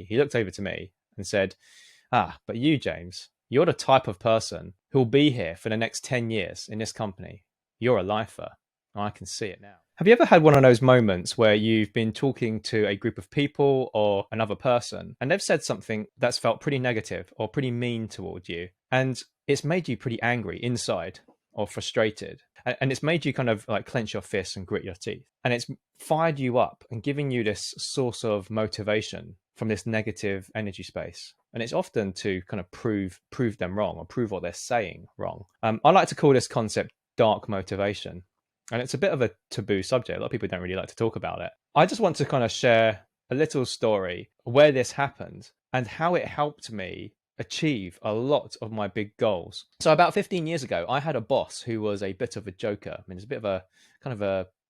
He looked over to me and said, but you, James, you're the type of person who'll be here for the next 10 years in this company. You're a lifer. I can see it now. Have you ever had one of those moments where you've been talking to a group of people or another person and they've said something that's felt pretty negative or pretty mean toward you, and it's made you pretty angry inside or frustrated, and it's made you kind of like clench your fists and grit your teeth, and it's fired you up and giving you this source of motivation from this negative energy space? And it's often to kind of prove them wrong or prove what they're saying wrong. I like to call this concept dark motivation. And it's a bit of a taboo subject. A lot of people don't really like to talk about it. I just want to kind of share a little story where this happened and how it helped me achieve a lot of my big goals. So about 15 years ago, I had a boss who was a bit of a joker. I mean, he's a bit of a kind of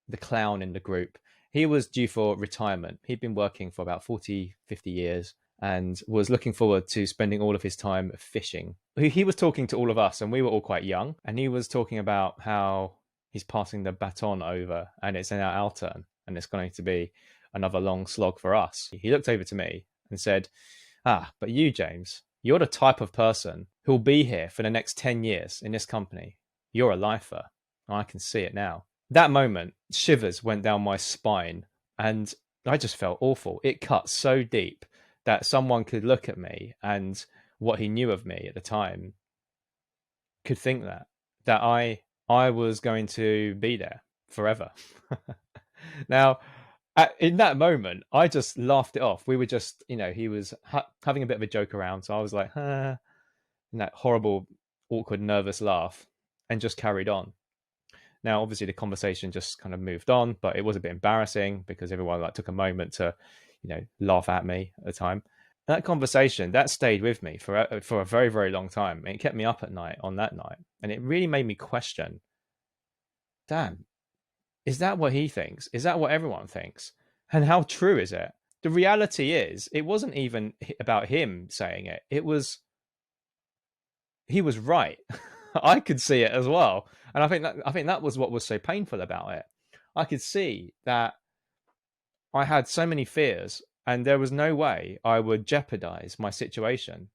the clown in the group. He was due for retirement. He'd been working for about 40, 50 years and was looking forward to spending all of his time fishing. He was talking to all of us, and we were all quite young. And he was talking about how he's passing the baton over and it's now our turn and it's going to be another long slog for us. He looked over to me and said, but you, James, you're the type of person who'll be here for the next 10 years in this company. You're a lifer. I can see it now. That moment, shivers went down my spine and I just felt awful. It cut so deep that someone could look at me and what he knew of me at the time could think that I was going to be there forever. Now, in that moment, I just laughed it off. We were just, he was having a bit of a joke around. So I was like, in that horrible, awkward, nervous laugh, and just carried on. Now, obviously, the conversation just kind of moved on, but it was a bit embarrassing because everyone took a moment to, laugh at me at the time. That conversation, that stayed with me for a very, very long time. It kept me up at night on that night. And it really made me question, damn, is that what he thinks? Is that what everyone thinks? And how true is it? The reality is, it wasn't even about him saying it. He was right. I could see it as well. And I think that was what was so painful about it. I could see that I had so many fears and there was no way I would jeopardize my situation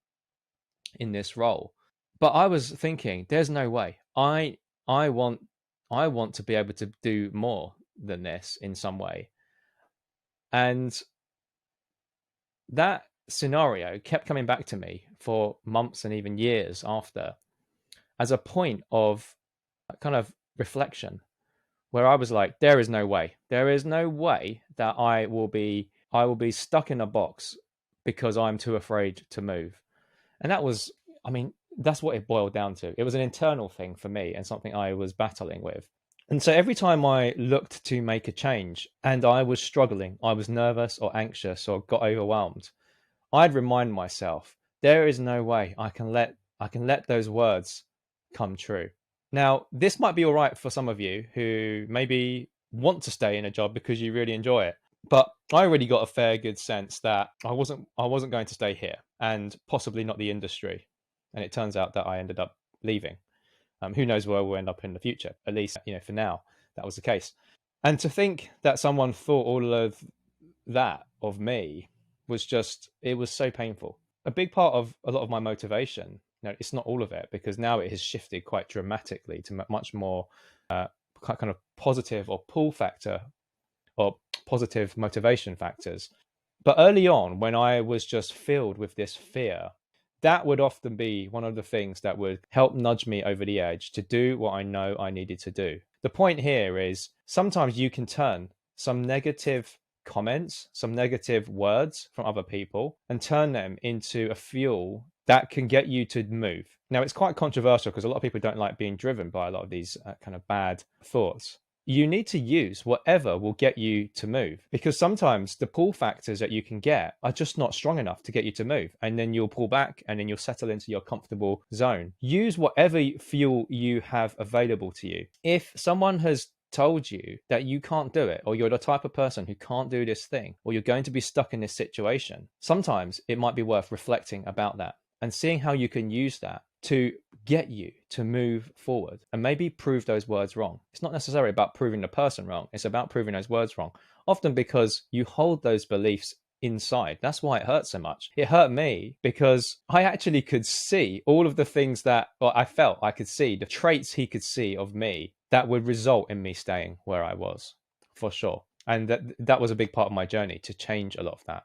in this role. But I was thinking, there's no way. I want to be able to do more than this in some way. And that scenario kept coming back to me for months and even years after as a point of kind of reflection where I was like, there is no way that I will be stuck in a box because I'm too afraid to move. And that's what it boiled down to. It was an internal thing for me and something I was battling with. And so every time I looked to make a change and I was struggling, I was nervous or anxious or got overwhelmed, I'd remind myself, there is no way I can let those words come true. Now, this might be all right for some of you who maybe want to stay in a job because you really enjoy it. But I already got a fair good sense that I wasn't going to stay here and possibly not the industry. And it turns out that I ended up leaving. Who knows where we'll end up in the future? At least, for now, that was the case. And to think that someone thought all of that of me was it was so painful. A big part of a lot of my motivation, it's not all of it, because now it has shifted quite dramatically to much more kind of positive or pull factor or positive motivation factors. But early on, when I was just filled with this fear, that would often be one of the things that would help nudge me over the edge to do what I know I needed to do. The point here is sometimes you can turn some negative comments, some negative words from other people and turn them into a fuel that can get you to move. Now, it's quite controversial because a lot of people don't like being driven by a lot of these kind of bad thoughts. You need to use whatever will get you to move, because sometimes the pull factors that you can get are just not strong enough to get you to move. And then you'll pull back and then you'll settle into your comfortable zone. Use whatever fuel you have available to you. If someone has told you that you can't do it, or you're the type of person who can't do this thing, or you're going to be stuck in this situation, sometimes it might be worth reflecting about that and seeing how you can use that to get you to move forward and maybe prove those words wrong. It's not necessarily about proving the person wrong. It's about proving those words wrong. Often because you hold those beliefs inside. That's why it hurt so much. It hurt me because I actually could see all of the things that, or I felt I could see, the traits he could see of me that would result in me staying where I was, for sure. And that was a big part of my journey, to change a lot of that.